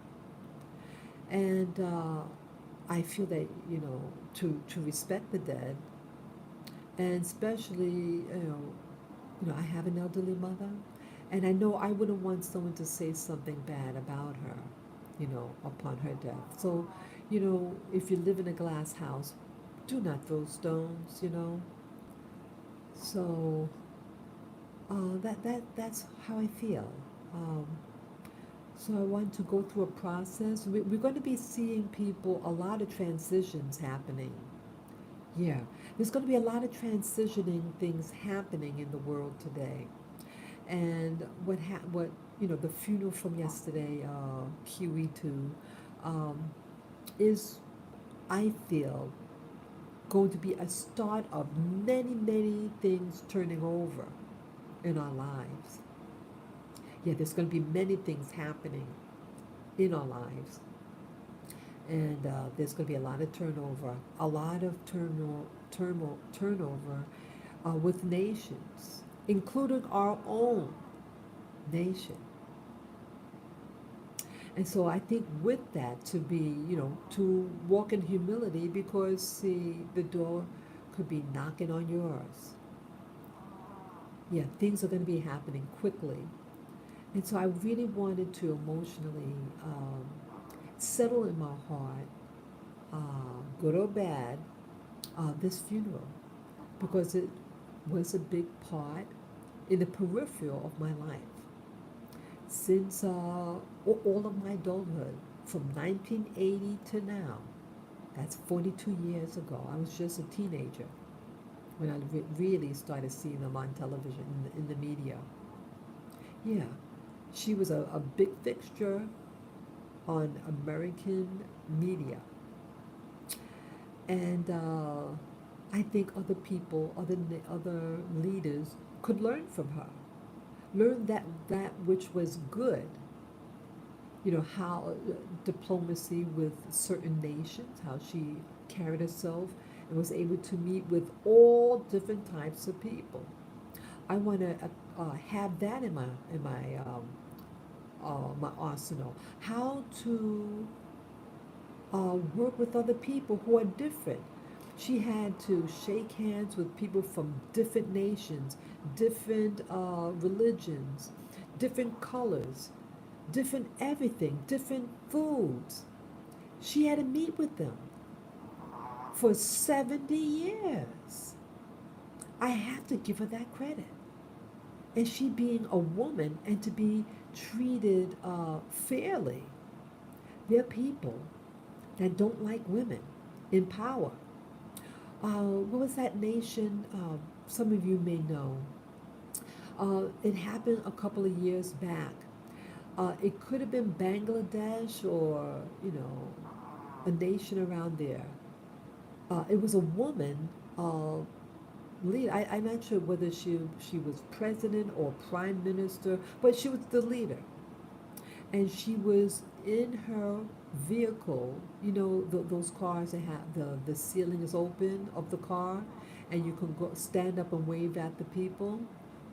And I feel that to respect the dead, and especially I have an elderly mother, and I know I wouldn't want someone to say something bad about her, upon her death. So, if you live in a glass house, do not throw stones. So That's how I feel. Um, so I want to go through a process. We're going to be seeing people, a lot of transitions happening. Yeah, there's going to be a lot of transitioning things happening in the world today. And what the funeral from yesterday, QE2, um, is, I feel, going to be a start of many, many things turning over in our lives. Yeah, there's going to be many things happening in our lives, and there's going to be a lot of turnover, a lot of turnover with nations, including our own nation. And so I think with that, to be, to walk in humility, because see, the door could be knocking on yours. Yeah, things are going to be happening quickly. And so I really wanted to emotionally settle in my heart, good or bad, this funeral, because it was a big part in the peripheral of my life since all of my adulthood, from 1980 to now. That's 42 years ago. I was just a teenager when I really started seeing them on television, in the media. Yeah, she was a big fixture on American media. And I think other people, other leaders could learn from her. Learn that which was good. How diplomacy with certain nations, how she carried herself and was able to meet with all different types of people. I want to have that in my arsenal. How to work with other people who are different. She had to shake hands with people from different nations, different religions, different colors, different everything, different foods. She had to meet with them for 70 years. I have to give her that credit. And she being a woman and to be treated fairly. There are people that don't like women in power. What was that nation? Some of you may know. It happened a couple of years back. It could have been Bangladesh or, a nation around there. It was a woman leader. I'm not sure whether she was president or prime minister, but she was the leader. And she was in her vehicle. Those cars that have the ceiling is open of the car, and you can go stand up and wave at the people.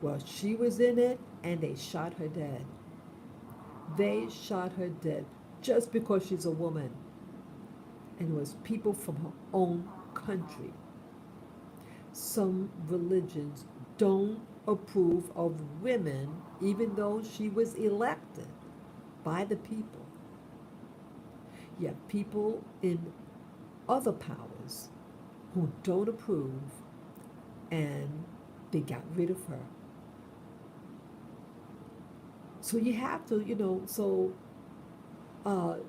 Well, she was in it, and they shot her dead. They shot her dead just because she's a woman, and it was people from her own country. Some religions don't approve of women, even though she was elected by the people. Yet people in other powers who don't approve, and they got rid of her. So you have to,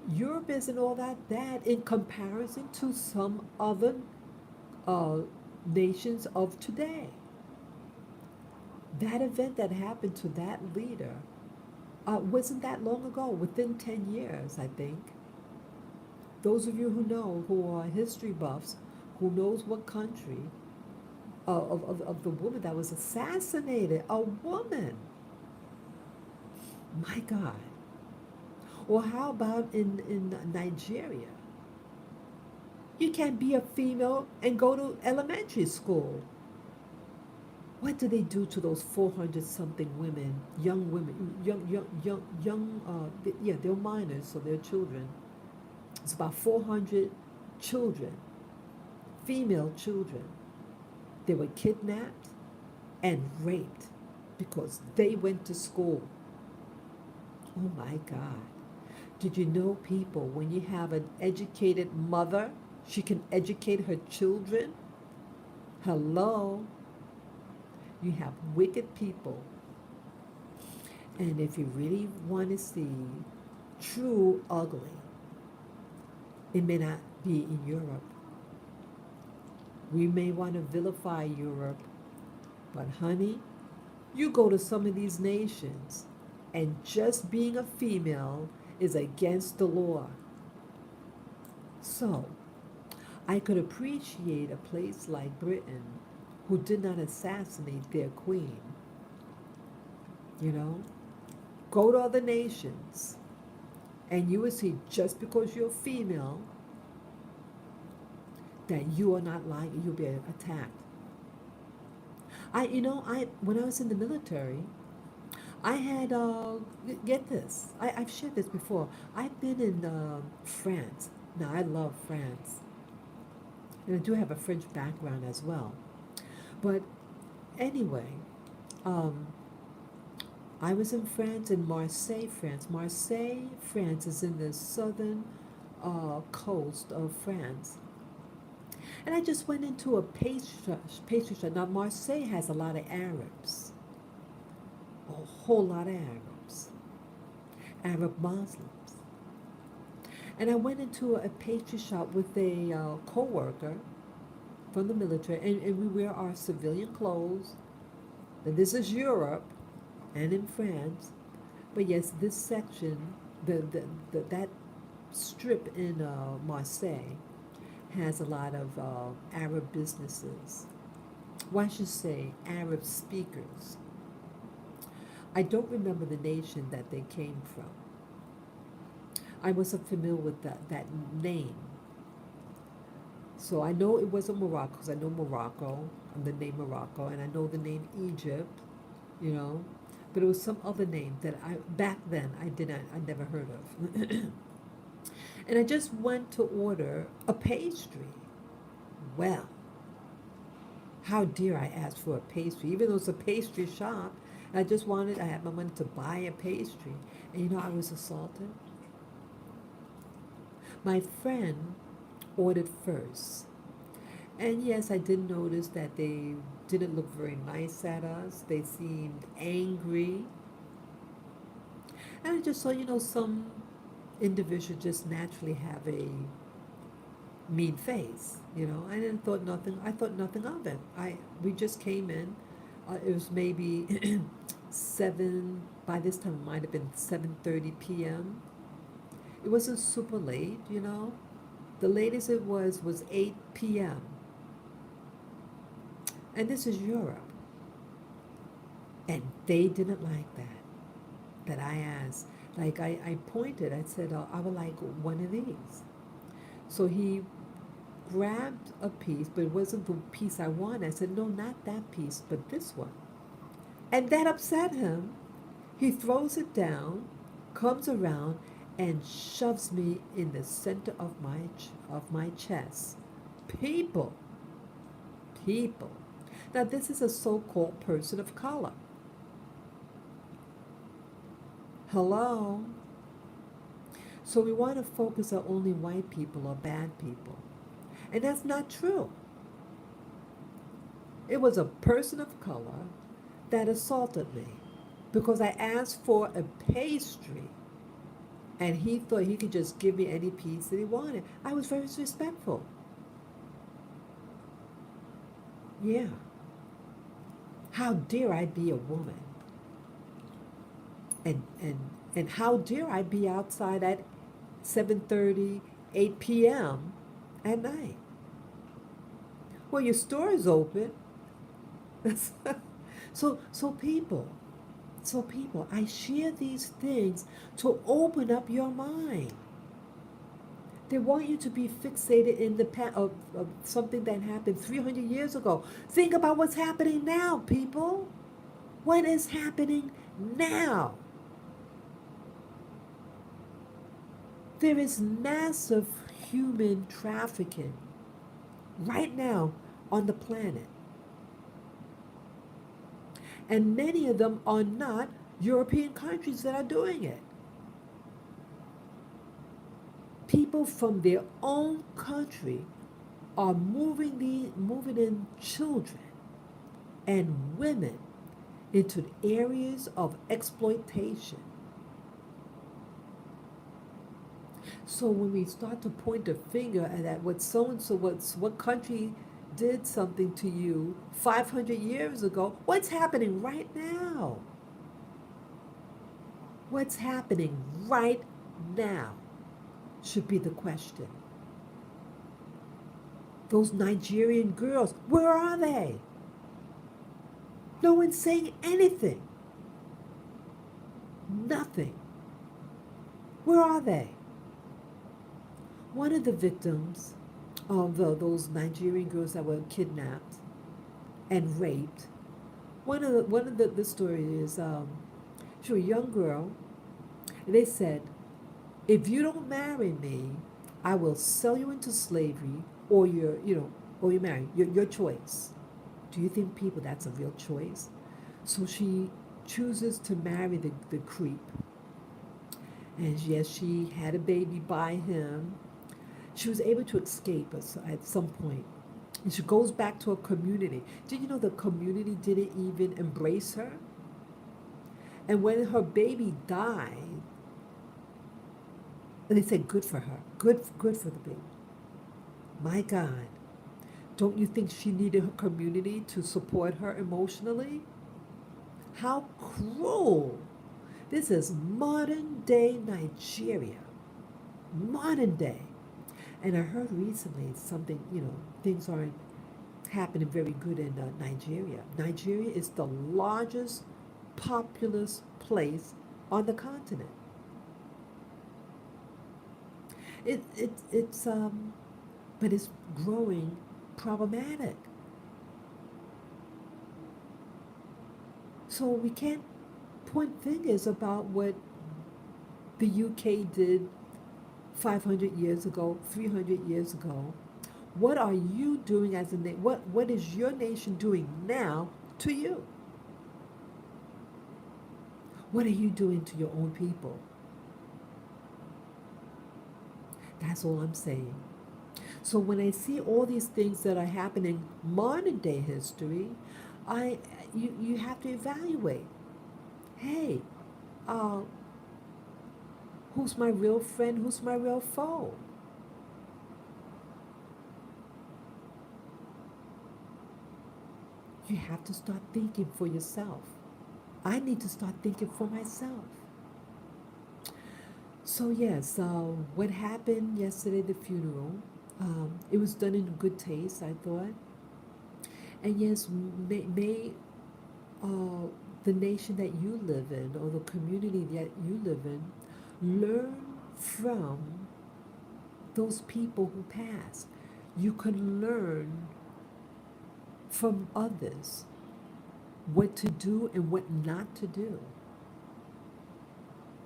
Europe isn't all that bad in comparison to some other uh, nations of today. That event that happened to that leader wasn't that long ago, within 10 years, I think. Those of you who know, who are history buffs, who knows what country, of the woman that was assassinated, a woman. My God. Or how about in Nigeria? You can't be a female and go to elementary school. What do they do to those 400 something women, young women, yeah, they're minors, so they're children. It's about 400 children, female children. They were kidnapped and raped because they went to school. Oh my God. Did you know, people, when you have an educated mother, she can educate her children? Hello? You have wicked people And if you really want to see true ugly, it may not be in Europe. We may want to vilify Europe, but honey, you go to some of these nations, and just being a female is against the law. So, I could appreciate a place like Britain who did not assassinate their queen. You know? Go to other nations, and you will see just because you're female that you are not like you'll be attacked. I when I was in the military, I had get this. I've shared this before. I've been in France. Now I love France, and I do have a French background as well. But anyway, um, I was in France, in Marseille, France. Marseille, France is in the southern coast of France. And I just went into a pastry shop. Now, Marseille has a lot of Arabs, a whole lot of Arabs, Arab Muslims. And I went into a pastry shop with a co-worker from the military, and we wear our civilian clothes. And this is Europe and in France. But yes, this section, that strip in Marseille has a lot of Arab businesses. Well, I should say Arab speakers. I don't remember the nation that they came from. I wasn't familiar with that name. So I know it wasn't Morocco because I know Morocco, and the name Morocco, and I know the name Egypt, you know, but it was some other name that back then I never heard of. And I just went to order a pastry. Well, how dare I ask for a pastry, even though it's a pastry shop. I had my money to buy a pastry. And you know, I was assaulted. My friend ordered first. And yes, I did notice that they didn't look very nice at us. They seemed angry. And I just saw, some individuals just naturally have a mean face. I thought nothing of it. We just came in. It was maybe 7, by this time it might have been 7:30 p.m. It wasn't super late. The latest it was 8 p.m. And this is Europe. And they didn't like that I asked. Like I pointed, I said, I would like one of these. So he grabbed a piece, but it wasn't the piece I wanted. I said, no, not that piece, but this one. And that upset him. He throws it down, comes around, and shoves me in the center of my chest. People. Now this is a so-called person of color. Hello? So we want to focus on only white people or bad people. And that's not true. It was a person of color that assaulted me because I asked for a pastry and he thought he could just give me any piece that he wanted. I was very respectful. Yeah. How dare I be a woman? And how dare I be outside at 7:30, 8 p.m. at night? Well, your store is open. So people, I share these things to open up your mind. They want you to be fixated in the past of something that happened 300 years ago. Think about what's happening now, people. What is happening now? There is massive human trafficking right now on the planet. And many of them are not European countries that are doing it. People from their own country are moving in children and women into areas of exploitation. So when we start to point a finger at what so and so, what country did something to you 500 years ago, what's happening right now? What's happening right now should be the question. Those Nigerian girls, where are they? No one's saying anything. Nothing. Where are they? One of the victims of those Nigerian girls that were kidnapped and raped, one of the stories is she was a young girl. And they said, if you don't marry me, I will sell you into slavery, or you're married. Your choice. Do you think people that's a real choice? So she chooses to marry the creep. And yes, she had a baby by him. She was able to escape at some point. And she goes back to her community. Did you know the community didn't even embrace her? And when her baby died, and they said, good for her, good for the baby. My God, don't you think she needed her community to support her emotionally? How cruel. This is modern day Nigeria. Modern day. And I heard recently something, things aren't happening very good in Nigeria. Nigeria is the largest populous place on the continent. It's but it's growing problematic. So we can't point fingers about what the UK did 500 years ago, 300 years ago. What are you doing as a nation? What is your nation doing now to you? What are you doing to your own people? That's all I'm saying. So when I see all these things that are happening modern day history, you have to evaluate. Hey, uh, who's my real friend? Who's my real foe? You have to start thinking for yourself. I need to start thinking for myself. So yes, what happened yesterday, the funeral, it was done in good taste, I thought. And yes, may uh, the nation that you live in or the community that you live in learn from those people who passed. You can learn from others what to do and what not to do.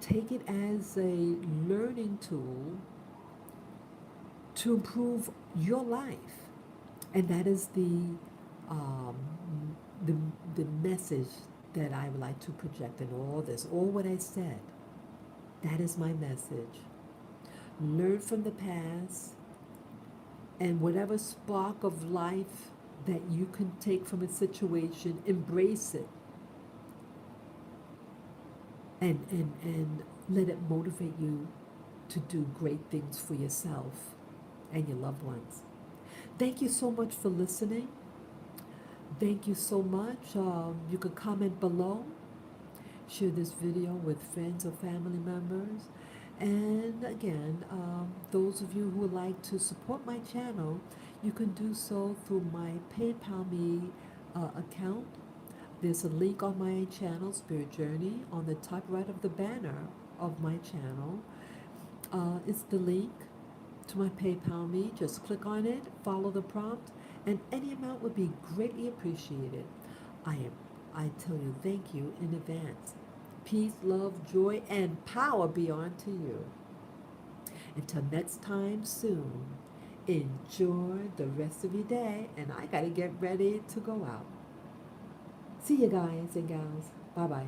Take it as a learning tool to improve your life. And that is um, the, the message that I would like to project in all this, all what I said. That is my message. Learn from the past, and whatever spark of life that you can take from a situation, embrace it. And let it motivate you to do great things for yourself and your loved ones. Thank you so much for listening. Thank you so much. You can comment below, share this video with friends or family members. And again, those of you who would like to support my channel, you can do so through my PayPal.me account. There's a link on my channel, Spirit Journey, on the top right of the banner of my channel. It's the link to my PayPal.me. Just click on it, follow the prompt, and any amount would be greatly appreciated. I tell you, thank you in advance. Peace, love, joy, and power be unto you. Until next time soon, enjoy the rest of your day, and I gotta get ready to go out. See you guys and gals. Bye-bye.